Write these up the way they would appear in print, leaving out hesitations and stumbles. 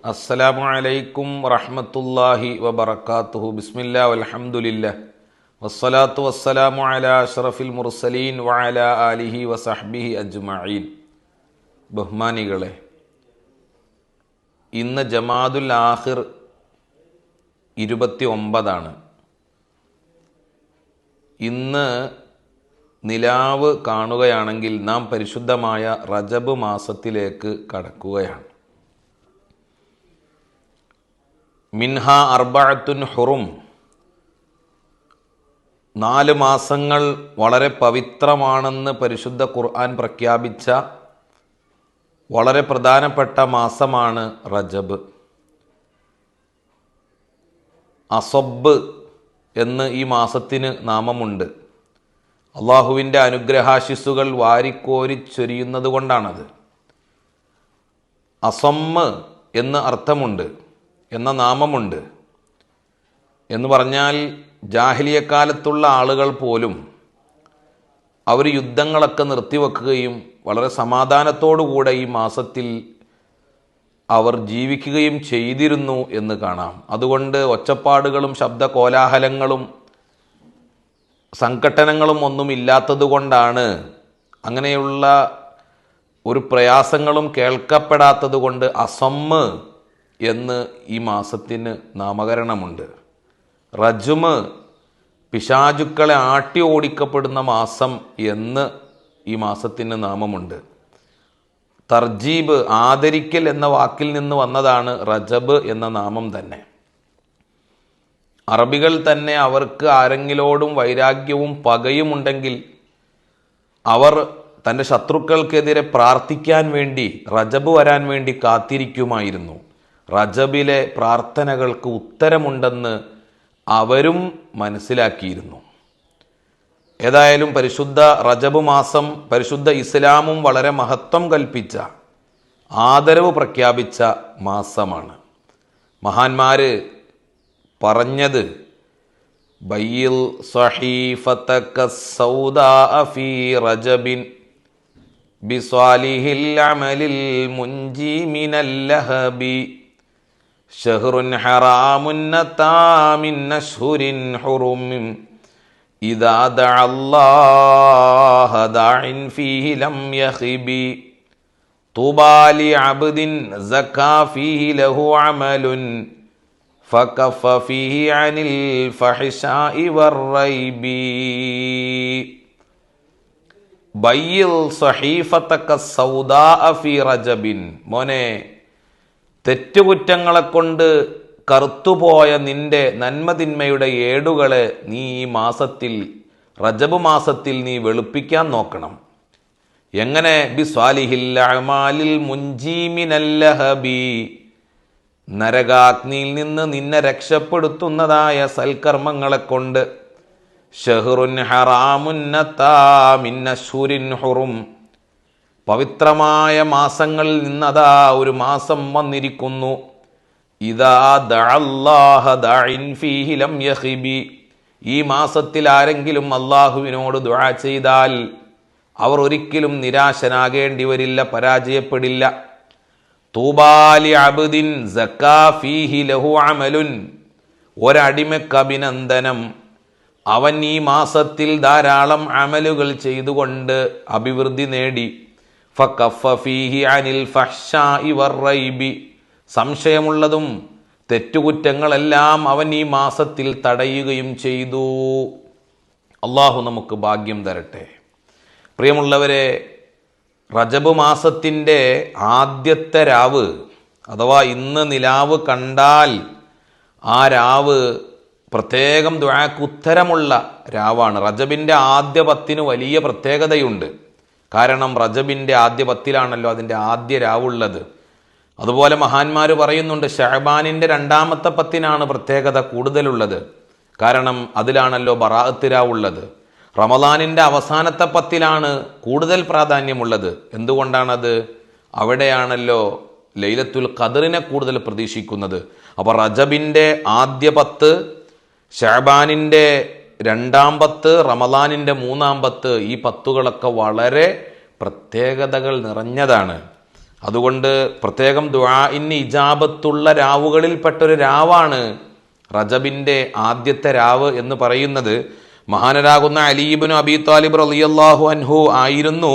അസ്സലാമു അലൈക്കും വറഹ്മത്തുള്ളാഹി വബറകാതുഹു. ബിസ്മില്ലാ വൽഹംദുലില്ലാ വസ്സലാത്തു വസ്സലാമു അലാ അഷ്റഫിൽ മുർസലീൻ വഅലാ ആലിഹി വസഹ്ബിഹി അജ്മഈൻ. ബഹുമാനികളെ, ഇന്ന് ജമാദുൽ ആഖിർ 29 ഇന്ന് നിലാവ് കാണുകയാണെങ്കിൽ നാം പരിശുദ്ധമായ റജബ് മാസത്തിലേക്ക് കടക്കുകയാണ്. മിൻഹ അർബഅത്തുൻ ഹുറും, 4 മാസങ്ങൾ വളരെ പവിത്രമാണെന്ന് പരിശുദ്ധ ഖുർആൻ പ്രഖ്യാപിച്ച വളരെ പ്രധാനപ്പെട്ട മാസമാണ് റജബ്. അസബ് എന്ന് ഈ മാസത്തിന് നാമമുണ്ട്. അള്ളാഹുവിൻ്റെ അനുഗ്രഹാശിസ്സുകൾ വാരിക്കോരി ചൊരിയുന്നത് കൊണ്ടാണത്. അസമ്മ് എന്ന് അർത്ഥമുണ്ട്, എന്ന നാമമുണ്ട്. എന്ന് പറഞ്ഞാൽ ജാഹിലിയക്കാലത്തുള്ള ആളുകൾ പോലും അവർ യുദ്ധങ്ങളൊക്കെ നിർത്തിവെക്കുകയും വളരെ സമാധാനത്തോടുകൂടെ ഈ മാസത്തിൽ അവർ ജീവിക്കുകയും ചെയ്തിരുന്നു എന്ന് കാണാം. അതുകൊണ്ട് ഒച്ചപ്പാടുകളും ശബ്ദ കോലാഹലങ്ങളും സംഘട്ടനങ്ങളും ഒന്നും ഇല്ലാത്തത് കൊണ്ടാണ്, അങ്ങനെയുള്ള ഒരു പ്രയാസങ്ങളും കേൾക്കപ്പെടാത്തത് കൊണ്ട് അസമ്മ് എന്ന് ഈ മാസത്തിന് നാമകരണമുണ്ട്. റജുമ്, പിശാചുക്കളെ ആട്ടി ഓടിക്കപ്പെടുന്ന മാസം എന്ന് ഈ മാസത്തിന് നാമമുണ്ട്. തർജീബ്, ആദരിക്കൽ എന്ന വാക്കിൽ നിന്ന് വന്നതാണ് റജബ് എന്ന നാമം തന്നെ. അറബികൾ തന്നെ അവർക്ക് ആരെങ്കിലോടും വൈരാഗ്യവും പകയും ഉണ്ടെങ്കിൽ അവർ തൻ്റെ ശത്രുക്കൾക്കെതിരെ പ്രാർത്ഥിക്കാൻ വേണ്ടി റജബ് വരാൻ വേണ്ടി കാത്തിരിക്കുമായിരുന്നു. റജബിലെ പ്രാർത്ഥനകൾക്ക് ഉത്തരമുണ്ടെന്ന് അവരും മനസ്സിലാക്കിയിരുന്നു. ഏതായാലും പരിശുദ്ധ റജബ് മാസം പരിശുദ്ധ ഇസ്ലാമും വളരെ മഹത്വം കൽപ്പിച്ച, ആദരവ് പ്രഖ്യാപിച്ച മാസമാണ്. മഹാന്മാര് പറഞ്ഞത്, ബയ്യിൽ സഹീഫതക സൗദാ ഫീ റജബിൻ ബിസ്വാലിഹിൽ അമലിൽ മുൻജി മിനൽ ലഹബി ഷഹ്റുൻ ഹറാമുൻ നതാ മിൻ അശ്ഹുരിൻ ഹുറും ഇദാ ദഅല്ലാഹ ദാഇൻ ഫീഹി ലം യഖിബി തൂബാ ലി അബ്ദിൻ സക്കാ ഫീഹി ലഹു അമലുൻ ഫകഫ ഫീഹി അനിൽ ഫഹിശാഇ വറൈബി. ബയ്യിൽ സഹീഫതക സൗദാ ഫീ റജബിൻ, മോനെ, തെറ്റുകുറ്റങ്ങളെ കൊണ്ട് കറുത്തുപോയ നിന്റെ നന്മതിന്മയുടെ ഏടുകളെ നീ ഈ മാസത്തിൽ, റജബ് മാസത്തിൽ നീ വെളുപ്പിക്കാൻ നോക്കണം. എങ്ങനെ? ബിസ്വാലിഹിൽ അഅമാലിൽ മുൻജി മിനൽ ലഹബി, നരകാഗ്നിയിൽ നിന്ന് നിന്നെ രക്ഷപ്പെടുത്തുന്നതായ സൽക്കർമ്മങ്ങളെ കൊണ്ട്. ഷഹ്റുൻ ഹറാമുൻ നതാ മിൻ അശ്ഹുരിൻ ഹുറും, പവിത്രമായ മാസങ്ങളിൽ നിന്നതാ ഒരു മാസം വന്നിരിക്കുന്നു. ഇദാ ദഅല്ലാഹ ദാഇൻ ഫീഹി ലം യഖിബി, ഈ മാസത്തിൽ ആരെങ്കിലും അള്ളാഹുവിനോട് ദുആ ചെയ്താൽ അവർ ഒരിക്കലും നിരാശനാകേണ്ടി വരില്ല, പരാജയപ്പെടില്ല. തൂബാ ലി അബ്ദിൻ സക്കാ ഫീഹി ലഹു അമലുൻ, ഒരടിമക്ക് അഭിനന്ദനം, അവൻ ഈ മാസത്തിൽ ധാരാളം അമലുകൾ ചെയ്തുകൊണ്ട് അഭിവൃദ്ധി നേടി. ഫകഫ ഫീഹി അനിൽ ഫഹ്ശാഇ വറൈബി, സംശയമുള്ളതും തെറ്റുകുറ്റങ്ങളെല്ലാം അവൻ ഈ മാസത്തിൽ തടയുകയും ചെയ്തു. അള്ളാഹു നമുക്ക് ഭാഗ്യം തരട്ടെ. പ്രിയമുള്ളവരെ, റജബ് മാസത്തിൻ്റെ ആദ്യത്തെ രാവ്, അഥവാ ഇന്ന് നിലാവ് കണ്ടാൽ ആ രാവ് പ്രത്യേകം ദുആക്ക് ഉത്തരമുള്ള രാവാണ്. റജബിൻ്റെ ആദ്യ 10 വലിയ പ്രത്യേകതയുണ്ട്. കാരണം റജബിൻ്റെ ആദ്യ 10 അതിൻ്റെ ആദ്യ രാവുള്ളത്. അതുപോലെ മഹാന്മാർ പറയുന്നുണ്ട്, ശഅബാനിൻ്റെ 2ാമത്തെ 10 പ്രത്യേകത കൂടുതലുള്ളത്. കാരണം അതിലാണല്ലോ ബറാഅത്ത് രാവുള്ളത്. റമദാനിൻ്റെ അവസാനത്തെ 10 കൂടുതൽ പ്രാധാന്യമുള്ളത്. എന്തുകൊണ്ടാണത്? അവിടെയാണല്ലോ ലൈലത്തുൽ ഖദറിനെ കൂടുതൽ പ്രതീക്ഷിക്കുന്നത്. അപ്പോൾ റജബിൻ്റെ ആദ്യ 10, ശഅബാനിൻ്റെ 2ാം 10, റമദാനിൻ്റെ 3ാം 10, ഈ 10കളൊക്കെ വളരെ പ്രത്യേകതകൾ നിറഞ്ഞതാണ്. അതുകൊണ്ട് പ്രത്യേകം ദുആഇന് ഇജാബത്തുള്ള രാവുകളിൽപ്പെട്ടൊരു രാവാണ് റജബിൻ്റെ ആദ്യത്തെ രാവ് എന്ന് പറയുന്നത്. മഹാനരാകുന്ന അലി ഇബ്നു അബീ ത്വാലിബ് റളിയല്ലാഹു അൻഹു ആയിരുന്നു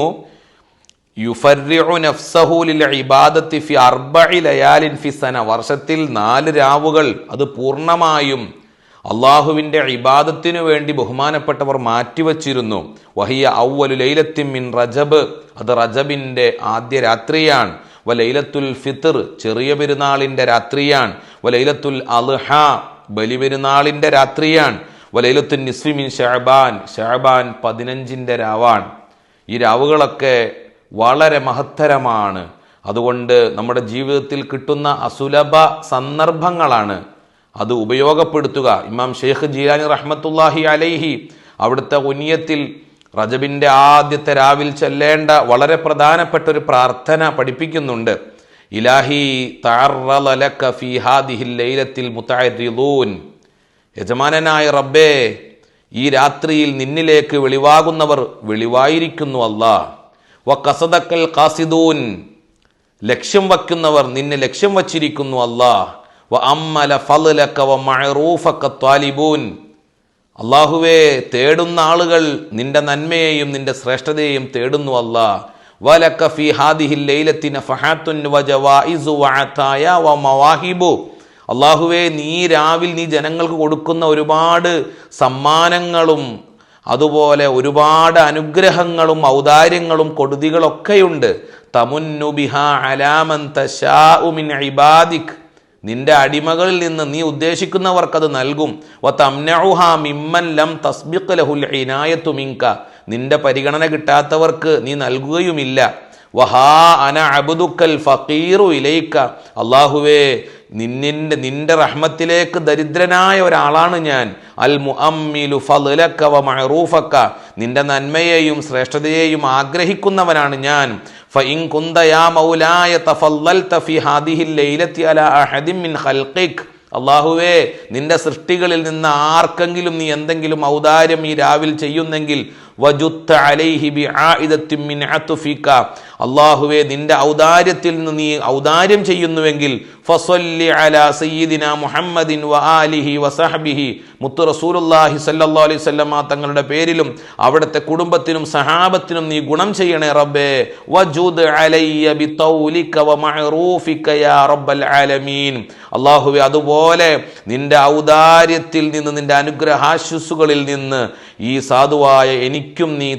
യുഫർരിഉ നഫ്സഹു ലിൽ ഇബാദത്തി ഫി 4 ലയാലിൻ ഫി സന, വർഷത്തിൽ 4 രാവുകൾ അത് പൂർണ്ണമായും അള്ളാഹുവിൻ്റെ ഇബാദത്തിനു വേണ്ടി ബഹുമാനപ്പെട്ടവർ മാറ്റിവച്ചിരുന്നു. വഹിയ ഔവലു ലൈലത്തിൻ മിൻ റജബ്, അത് റജബിൻ്റെ ആദ്യ രാത്രിയാണ്. വ ലൈലത്തുൽ ഫിത്ർ, ചെറിയ പെരുന്നാളിൻ്റെ രാത്രിയാണ്. വ ലൈലത്തുൽ അദ്ഹ, ബലിപെരുന്നാളിൻ്റെ രാത്രിയാണ്. വ ലൈലത്തുൻ നിസ്ഫി മിൻ ശഅബാൻ, ശഅബാൻ 15ൻ്റെ രാവാണ്. ഈ രാവുകളൊക്കെ വളരെ മഹത്തരമാണ്. അതുകൊണ്ട് നമ്മുടെ ജീവിതത്തിൽ കിട്ടുന്ന അസുലഭ സന്ദർഭങ്ങളാണ്, അത് ഉപയോഗപ്പെടുത്തുക. ഇമാം ഷെയ്ഖ് ജീലാനി റഹ്മത്തുള്ളാഹി അലൈഹി അവിടുത്തെ ഉനിയത്തിൽ റജബിൻ്റെ ആദ്യത്തെ രാവിൽ ചൊല്ലേണ്ട വളരെ പ്രധാനപ്പെട്ട ഒരു പ്രാർത്ഥന പഠിപ്പിക്കുന്നുണ്ട്. ഇലാഹി തഅറള ലക ഫീ ഹാദിഹിൽ ലൈലത്തിൽ മുതഅരിദൂൻ, യജമാനനായ റബ്ബേ, ഈ രാത്രിയിൽ നിന്നിലേക്ക് വെളിവാകുന്നവർ വെളിവായിരിക്കുന്നു അല്ലാഹ്. വ ഖസദക്കൽ ഖാസിദൂൻ, ലക്ഷ്യം വയ്ക്കുന്നവർ നിന്നെ ലക്ഷ്യം വച്ചിരിക്കുന്നു അല്ലാഹ്. വ അമ്മല ഫളലക വ മഅറൂഫക ത്വാലിബൂൻ, അല്ലാഹുവേ, തേടുന്ന ആളുകൾ നിന്റെ നന്മയെയും നിന്റെ ശ്രേഷ്ഠതയെയും തേടുന്നു അല്ലാഹ്. വലക ഫീ ഹാദിഹിൽ ലൈലത്തി നഫഹാത്തുൻ വ ജവായിസു വ അതായ വ മവാഹിബു, അല്ലാഹുവേ, നീ രാവിൽ നീ ജനങ്ങൾക്ക് കൊടുക്കുന്ന ഒരുപാട് സമ്മാനങ്ങളും അതുപോലെ ഒരുപാട് അനുഗ്രഹങ്ങളും ഔദാര്യങ്ങളും കൊടുതികളൊക്കെയുണ്ട്. തമുന്നു ബിഹാ അലാ മൻ തശാഉ മിൻ ഇബാദിക്, നിന്റെ അടിമകളിൽ നിന്ന് നീ ഉദ്ദേശിക്കുന്നവർക്കത് നൽകും. വ തംനഉഹാ മിമ്മൻ ലം തസ്ബിഖ് ലഹുൽ ഇനായത്തു മിൻക, നിന്റെ പരിഗണന കിട്ടാത്തവർക്ക് നീ നൽകുകയുമില്ല. വഹാ അന അബ്ദുക്കൽ ഫഖീറു ഇലൈക, അല്ലാഹുവേ, നിന്റെ റഹ്മത്തിലേക്ക് ദരിദ്രനായ ഒരാളാണ് ഞാൻ. അൽ മുഅമ്മിലു ഫളലക വ മഅറൂഫക, നിന്റെ നന്മയെയും ശ്രേഷ്ഠതയെയും ആഗ്രഹിക്കുന്നവനാണ് ഞാൻ. ഫഇൻ കുന്ത യാ മൗലായ തഫല്ലൽത ഫി ഹാദിഹിൽ ലൈലത്തി അലാ അഹദിൻ മിൻ ഖൽഖിക്, അല്ലാഹുവേ, നിന്റെ സൃഷ്ടികളിൽ നിന്ന് ആർക്കെങ്കിലും നീ എന്തെങ്കിലും ഔദാര്യം ഈ രാവിൽ ചെയ്യുന്നെങ്കിൽ വജുത്ത അലൈഹി ബിആഇദത്തിൻ മിൻ അത്ഫിക, അല്ലാഹുവേ, നിന്റെ ഔദാര്യത്തിൽ നിന്ന് നീ ഔദാര്യം ചെയ്യുന്നുവെങ്കിൽ ഫസല്ലി അലാ സയ്യിദിന മുഹമ്മദിൻ വ ആലിഹി വ സഹ്ബിഹി, മുത്ത് റസൂലുള്ളാഹി സ്വല്ലല്ലാഹു അലൈഹി വസല്ലമ തങ്ങളുടെ പേരിലും അവിടുത്തെ കുടുംബത്തിനും സഹാബത്തിനും നീ ഗുണം ചെയ്യണേ റബ്ബേ. വജുദ് അലയ്യ ബിതൗലിക വ മഅറൂഫിക യാ റബ്ബൽ ആലമീൻ, അല്ലാഹുവേ, അതുപോലെ നിന്റെ ഔദാര്യത്തിൽ നിന്ന് നിന്റെ അനുഗ്രഹാശിസുകളിൽ നിന്ന് ഈ സാധുവായ എനിക്കും നീ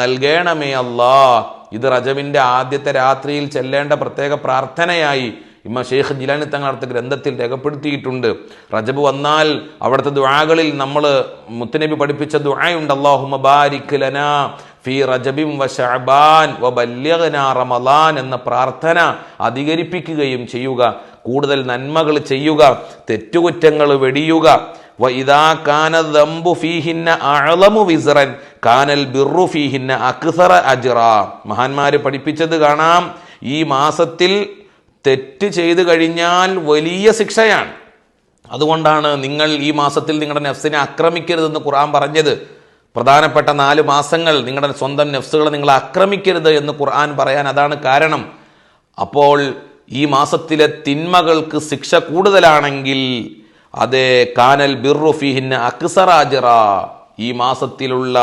നൽകണമേ അല്ലാഹ്. ഇത് റജബിൻ്റെ ആദ്യത്തെ രാത്രിയിൽ ചെല്ലേണ്ട പ്രത്യേക പ്രാർത്ഥനയായി ഇമാം ഷെയ്ഖ് ജിലാനി തങ്ങൾ അടുത്ത ഗ്രന്ഥത്തിൽ രേഖപ്പെടുത്തിയിട്ടുണ്ട്. റജബ് വന്നാൽ അവിടുത്തെ ദുആകളിൽ നമ്മൾ മുത്തുനബി പഠിപ്പിച്ച ദുആയുണ്ട്, അല്ലാഹുമ്മ ബാരിക് ലനാ ഫീ റജബിൻ വ ശഅബാൻ വ ബല്ലിഗ്നാ റമളാൻ എന്ന പ്രാർത്ഥന അധികരിപ്പിക്കുകയും ചെയ്യുക. കൂടുതൽ നന്മകൾ ചെയ്യുക, തെറ്റുകുറ്റങ്ങൾ വെടിയുക. വ ഇദാ കാന ദംബു ഫീഹിന്ന അഅലമു വിസ്റൻ കാനൽ ബിർറു ഫീഹിന്ന അക്സറ അജ്റാ, മഹാന്മാര് പഠിപ്പിച്ചത് കാണാം, ഈ മാസത്തിൽ തെറ്റ് ചെയ്തു കഴിഞ്ഞാൽ വലിയ ശിക്ഷയാണ്. അതുകൊണ്ടാണ് നിങ്ങൾ ഈ മാസത്തിൽ നിങ്ങളുടെ നഫ്സിനെ ആക്രമിക്കരുതെന്ന് ഖുർആൻ പറഞ്ഞത്. പ്രധാനപ്പെട്ട 4 മാസങ്ങൾ നിങ്ങളുടെ സ്വന്തം നഫ്സുകളെ നിങ്ങൾ ആക്രമിക്കരുത് എന്ന് ഖുർആൻ പറയാൻ അതാണ് കാരണം. അപ്പോൾ ഈ മാസത്തിലെ തിന്മകൾക്ക് ശിക്ഷ കൂടുതലാണെങ്കിൽ അതേ കാനൽ ബിർറു ഫീഹിന്ന അക്സറ അജ്റാ, ഈ മാസത്തിലുള്ള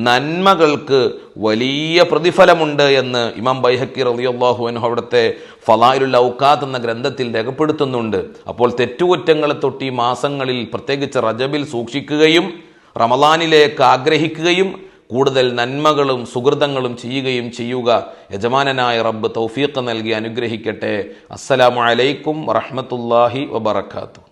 നന്മകൾക്ക് വലിയ പ്രതിഫലമുണ്ട് എന്ന് ഇമാം ബൈഹഖി റളിയല്ലാഹു അൻഹു അവിടുത്തെ ഫളായിലുൽ ഔഖാത്ത് എന്ന ഗ്രന്ഥത്തിൽ രേഖപ്പെടുത്തുന്നുണ്ട്. അപ്പോൾ തെറ്റുകുറ്റങ്ങളെ തൊട്ട് ഈ മാസങ്ങളിൽ പ്രത്യേകിച്ച് റജബിൽ സൂക്ഷിക്കുകയും റമളാനിലേക്ക് ആഗ്രഹിക്കുകയും കൂടുതൽ നന്മകളും സുഹൃതങ്ങളും ചെയ്യുകയും ചെയ്യുക. യജമാനനായ റബ്ബ് തൗഫീഖ് നൽകി അനുഗ്രഹിക്കട്ടെ. അസ്സലാമു അലൈക്കും വറഹ്മത്തുള്ളാഹി വബറകാതുഹു.